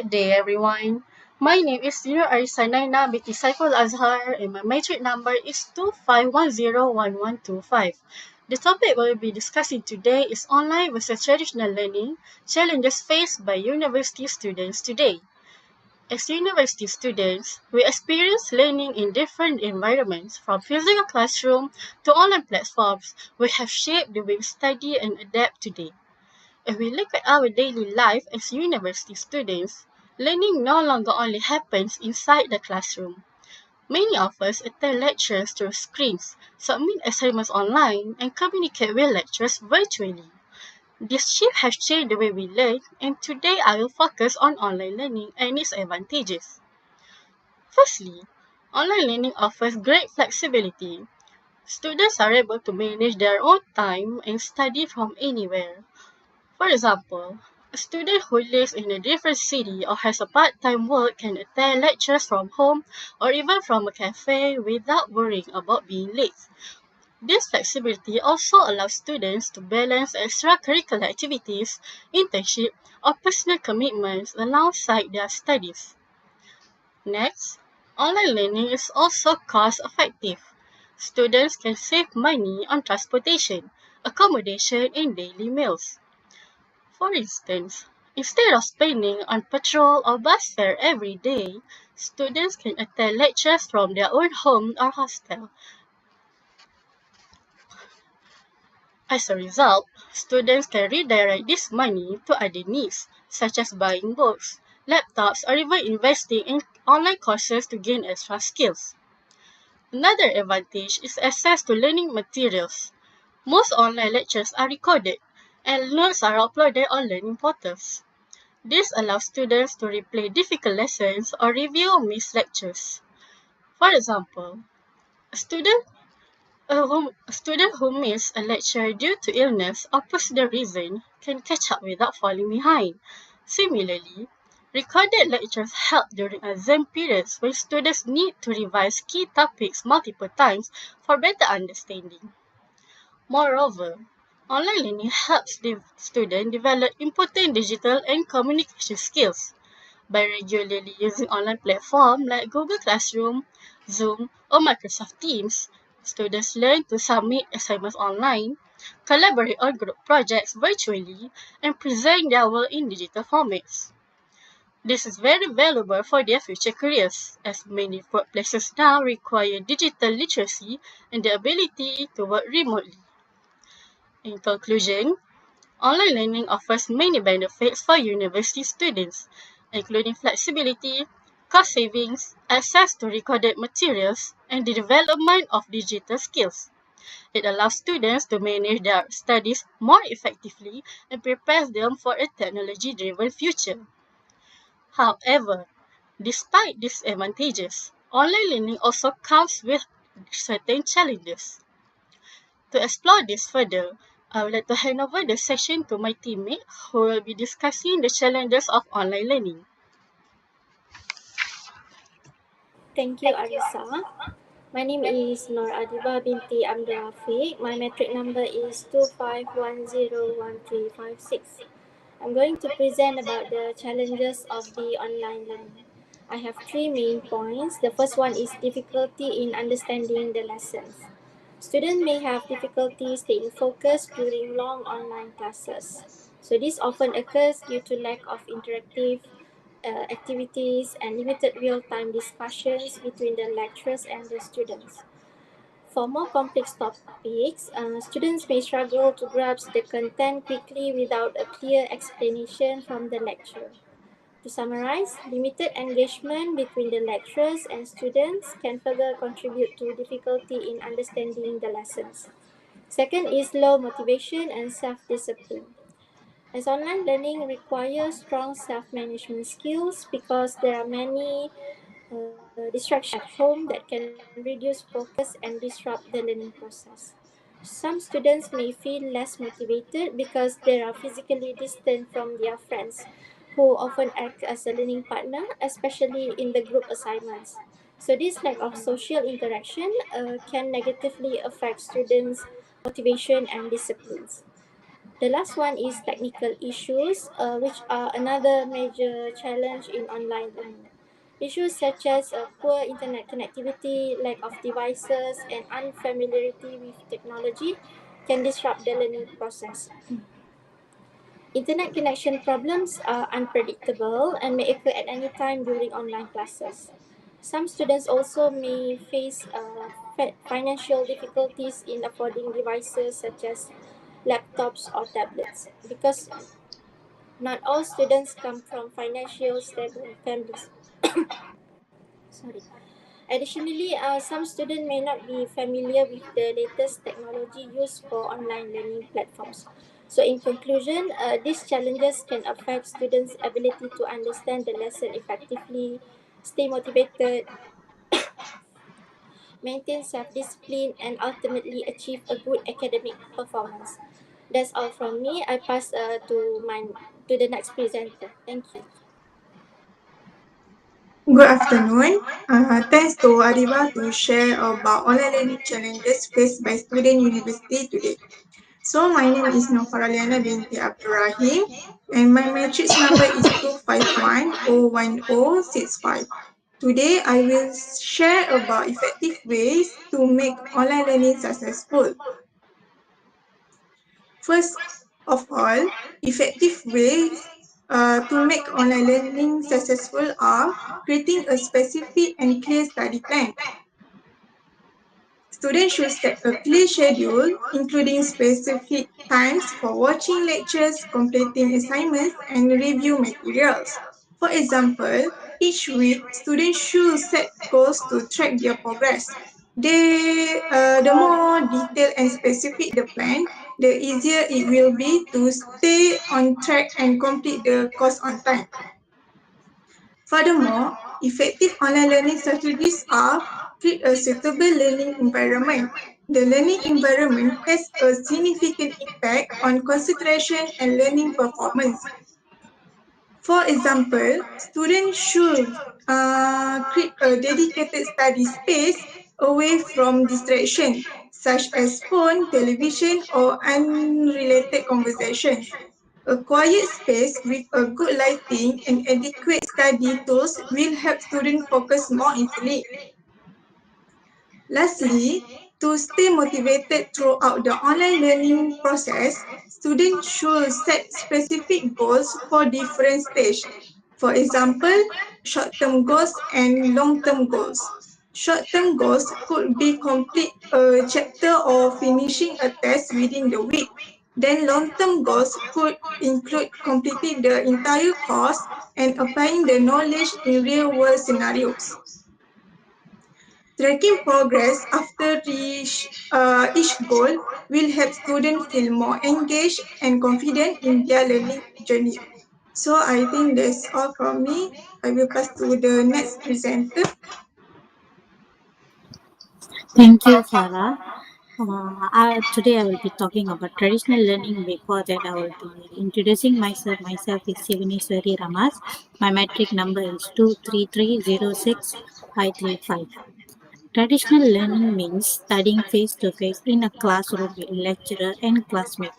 Good day, everyone. My name is Arissa Naina, Binti Saiful Azhar, and my metric number is 25101125. The topic we'll be discussing today is online versus traditional learning, challenges faced by university students today. As university students, we experience learning in different environments, from physical classroom to online platforms, which have shaped the way we study and adapt today. If we look at our daily life as university students, learning no longer only happens inside the classroom. Many of us attend lectures through screens, submit assignments online, and communicate with lecturers virtually. This shift has changed the way we learn, and today I will focus on online learning and its advantages. Firstly, online learning offers great flexibility. Students are able to manage their own time and study from anywhere. For example, a student who lives in a different city or has a part-time work can attend lectures from home or even from a cafe without worrying about being late. This flexibility also allows students to balance extracurricular activities, internship, or personal commitments alongside their studies. Next, online learning is also cost-effective. Students can save money on transportation, accommodation, and daily meals. For instance, instead of spending on petrol or bus fare every day, students can attend lectures from their own home or hostel. As a result, students can redirect this money to other needs, such as buying books, laptops, or even investing in online courses to gain extra skills. Another advantage is access to learning materials. Most online lectures are recorded, and notes are uploaded on learning portals. This allows students to replay difficult lessons or review missed lectures. For example, a student, a student who missed a lecture due to illness or personal reason can catch up without falling behind. Similarly, recorded lectures help during exam periods when students need to revise key topics multiple times for better understanding. Moreover, online learning helps the student develop important digital and communication skills. By regularly using online platforms like Google Classroom, Zoom, or Microsoft Teams, students learn to submit assignments online, collaborate on group projects virtually, and present their work in digital formats. This is very valuable for their future careers, as many workplaces now require digital literacy and the ability to work remotely. In conclusion, online learning offers many benefits for university students, including flexibility, cost savings, access to recorded materials, and the development of digital skills. It allows students to manage their studies more effectively and prepares them for a technology-driven future. However, despite these advantages, online learning also comes with certain challenges. To explore this further, I would like to hand over the session to my teammate who will be discussing the challenges of online learning. Thank you, Arissa. My name is Adibah Binti Rafiq. My metric number is 25101356. I'm going to present about the challenges of the online learning. I have three main points. The first one is difficulty in understanding the lessons. Students may have difficulty staying focused during long online classes. So this often occurs due to lack of interactive activities and limited real-time discussions between the lecturers and the students. For more complex topics, students may struggle to grasp the content quickly without a clear explanation from the lecturer. To summarize, limited engagement between the lecturers and students can further contribute to difficulty in understanding the lessons. Second is low motivation and self-discipline. As online learning requires strong self-management skills because there are many distractions at home that can reduce focus and disrupt the learning process. Some students may feel less motivated because they are physically distant from their friends, who often act as a learning partner, especially in the group assignments. So, this lack of social interaction can negatively affect students' motivation and disciplines. The last one is technical issues, which are another major challenge in online learning. Issues such as poor internet connectivity, lack of devices, and unfamiliarity with technology can disrupt the learning process. Internet connection problems are unpredictable and may occur at any time during online classes. Some students also may face financial difficulties in affording devices such as laptops or tablets because not all students come from financial stable families. Sorry. Additionally, some students may not be familiar with the latest technology used for online learning platforms. So, in conclusion, these challenges can affect students' ability to understand the lesson effectively, stay motivated, maintain self discipline, and ultimately achieve a good academic performance. That's all from me. I pass to the next presenter. Thank you. Good afternoon. Thanks to Adibah to share about online learning challenges faced by student university today. So my name is Farahliyana Binti Rahim, and my matrix number is 251011065. Today I will share about effective ways to make online learning successful. First of all, effective ways to make online learning successful are creating a specific and clear study plan. Students should set a clear schedule, including specific times for watching lectures, completing assignments, and review materials. For example, each week, students should set goals to track their progress. The more detailed and specific the plan, the easier it will be to stay on track and complete the course on time. Furthermore, effective online learning strategies are create a suitable learning environment. The learning environment has a significant impact on concentration and learning performance. For example, students should create a dedicated study space away from distraction, such as phone, television, or unrelated conversations. A quiet space with a good lighting and adequate study tools will help students focus more easily. Lastly, to stay motivated throughout the online learning process, students should set specific goals for different stages. For example, short-term goals and long-term goals. Short-term goals could be complete a chapter or finishing a test within the week. Then long-term goals could include completing the entire course and applying the knowledge in real-world scenarios. Tracking progress after each goal will help students feel more engaged and confident in their learning journey. So I think that's all from me. I will pass to the next presenter. Thank you, Farah. Today I will be talking about traditional learning. Before that, I will be introducing myself. Myself is Sivaneswari Ramas. My metric number is 23306 Traditional learning means studying face to face in a classroom with lecturer and classmate.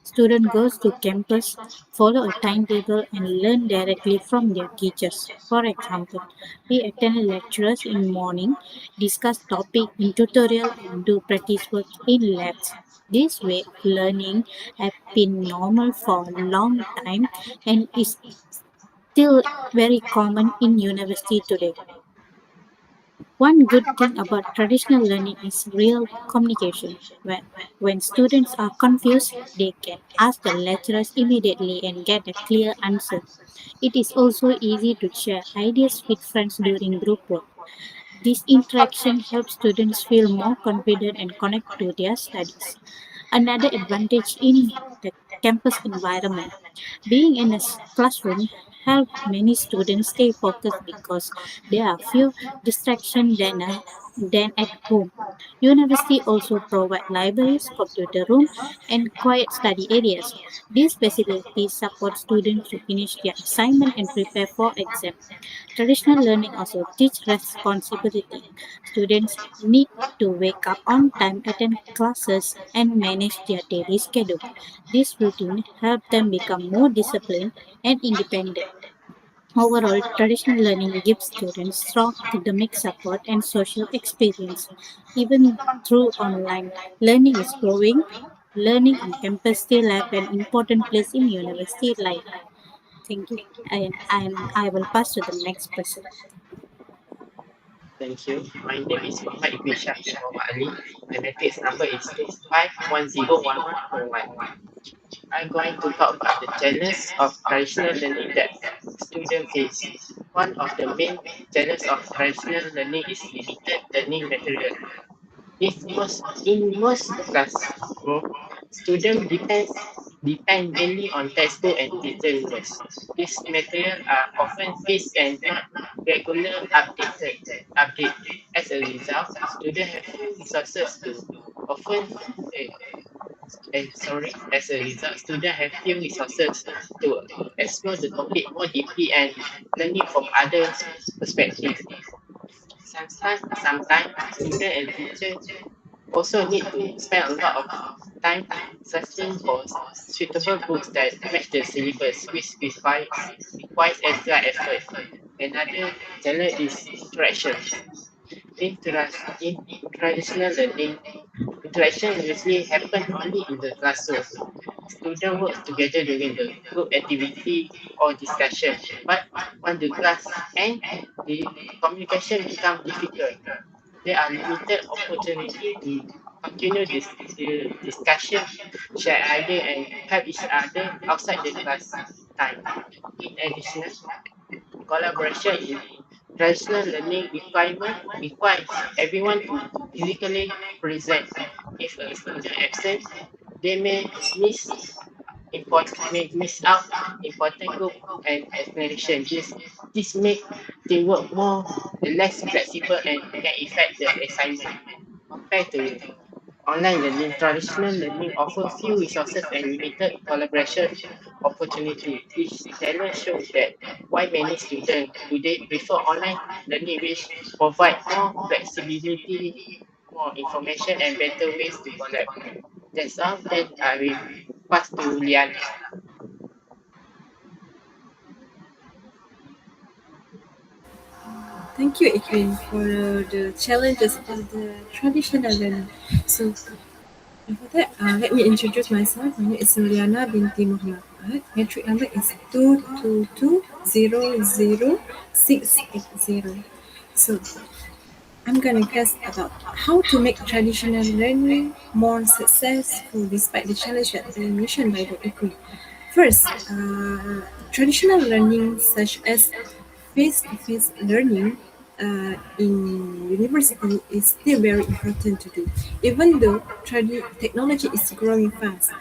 Student goes to campus, follow a timetable and learn directly from their teachers. For example, we attend lectures in morning, discuss topic in tutorial and do practice work in labs. This way of learning has been normal for a long time and is still very common in university today. One good thing about traditional learning is real communication. When students are confused, they can ask the lecturers immediately and get a clear answer. It is also easy to share ideas with friends during group work. This interaction helps students feel more confident and connect to their studies. Another advantage in the campus environment. Being in a classroom helps many students stay focused because there are few distractions than than at home. University also provide libraries, computer room, and quiet study areas. These facilities support students to finish their assignment and prepare for exam. Traditional learning also teach responsibility. Students need to wake up on time, attend classes, and manage their daily schedule. This routine helps them become more disciplined and independent. Overall, traditional learning gives students strong academic support and social experience. Even through online learning is growing, learning on campus still have an important place in university life. Thank you. And I will pass to the next person. Thank you. My name is Mohamad Iqwin Shah bin Muhammad Ali. My matrix number is 25101141. I'm going to talk about the challenges of traditional learning that students face. One of the main challenges of traditional learning is limited learning material. In most classroom, students depend mainly on textbook and digital notes. These materials are often fixed and not regular update. As a result, students have few resources to often eh, as a result, students have few resources to explore the topic more deeply and learning from others' perspectives. Sometimes students and teachers also need to spend a lot of time searching for suitable books that match the syllabus, which requires extra effort. Another challenge is interactions. In traditional learning, interaction usually happen only in the classroom. Students work together during the group activity or discussion, but when the class ends, the communication becomes difficult. There are limited opportunity to continue the discussion, share ideas, and help each other outside the class time. In addition, collaboration in traditional learning requires everyone to physically present. If a student absent, they may miss out important group and explanation. This make teamwork more less flexible and can affect the assignment. Compared to online learning, traditional learning offers few resources and limited collaboration opportunity. This challenge shows that why many students today prefer online learning, which provide more flexibility, more information, and better ways to collaborate. That's all. Then I will pass to Liana. Thank you, Iqwin, for the challenges of the traditional learning. So, before that, let me introduce myself. My name is Nurliyana Binti Mohamad Puad. Metric number is 222000680. So, I'm going to guess about how to make traditional learning more successful despite the challenge that been mentioned by the Iqwin. First, traditional learning such as face-to-face learning in university is still very important today, even though technology is growing fast.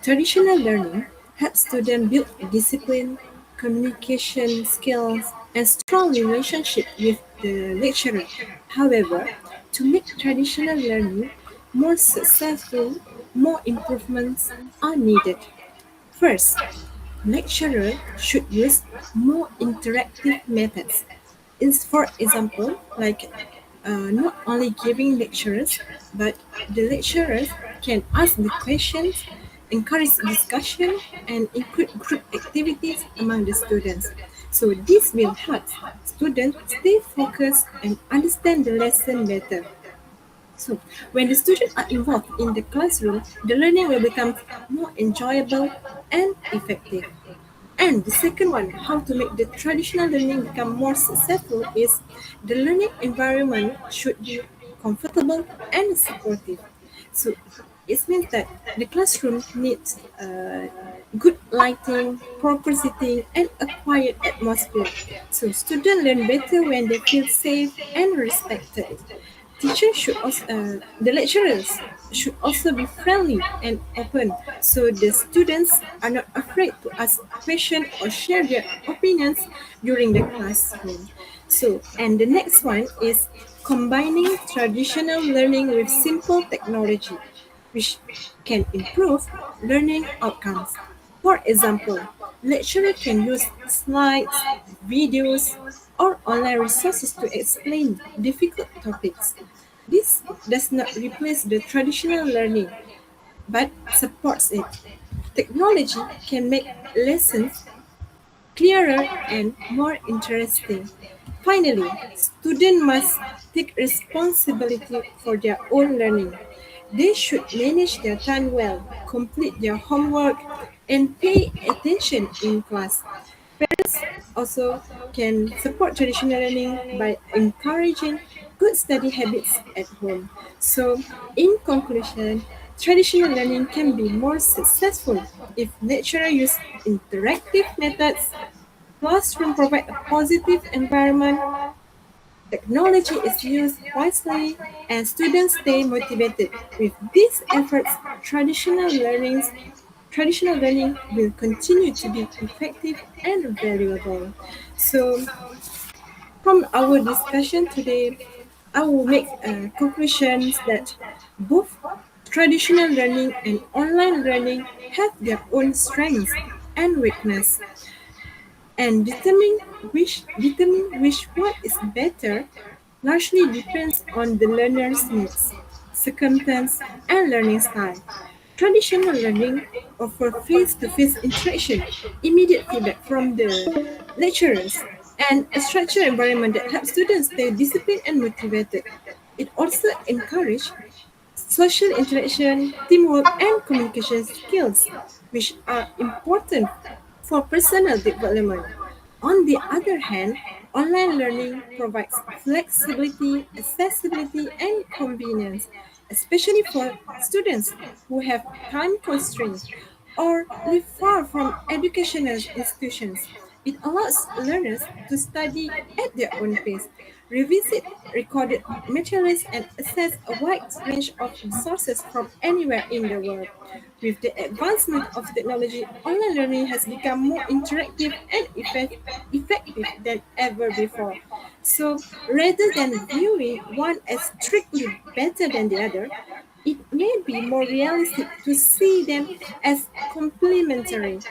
Traditional learning helps students build discipline, communication skills, and strong relationship with the lecturer. However, to make traditional learning more successful, more improvements are needed. First, lecturers should use more interactive methods. For example, like not only giving lectures, but the lecturers can ask the questions, encourage discussion, and include group activities among the students. So this will help students stay focused and understand the lesson better. So, when the students are involved in the classroom, the learning will become more enjoyable and effective. And the second one, how to make the traditional learning become more successful is the learning environment should be comfortable and supportive. So it means that the classroom needs good lighting, proper seating, and a quiet atmosphere. So students learn better when they feel safe and respected. The lecturers should also be friendly and open, so the students are not afraid to ask questions or share their opinions during the classroom. So, and the next one is combining traditional learning with simple technology, which can improve learning outcomes. For example, lecturer can use slides, videos, or online resources to explain difficult topics. This does not replace the traditional learning, but supports it. Technology can make lessons clearer and more interesting. Finally, students must take responsibility for their own learning. They should manage their time well, complete their homework, and pay attention in class. Parents also can support traditional learning by encouraging good study habits at home. So, in conclusion, traditional learning can be more successful if lecturers use interactive methods, classroom provide a positive environment, technology is used wisely, and students stay motivated. With these efforts, traditional learning will continue to be effective and valuable. So, from our discussion today, I will make conclusions that both traditional learning and online learning have their own strengths and weakness, and determine which one is better largely depends on the learner's needs, circumstance, and learning style. Traditional learning offers face-to-face interaction, immediate feedback from the lecturers, and a structured environment that helps students stay disciplined and motivated. It also encourages social interaction, teamwork, and communication skills, which are important for personal development. On the other hand, online learning provides flexibility, accessibility, and convenience, especially for students who have time constraints or live far from educational institutions. It allows learners to study at their own pace, revisit recorded materials, and access a wide range of resources from anywhere in the world. With the advancement of technology, online learning has become more interactive and effective than ever before. So, rather than viewing one as strictly better than the other, it may be more realistic to see them as complementary.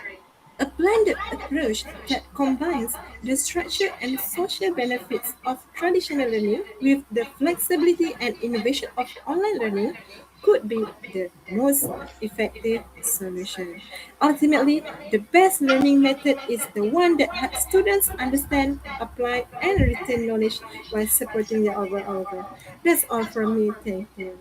A blended approach that combines the structure and social benefits of traditional learning with the flexibility and innovation of online learning could be the most effective solution. Ultimately, the best learning method is the one that helps students understand, apply, and retain knowledge while supporting their overall growth. That's all from me. Thank you.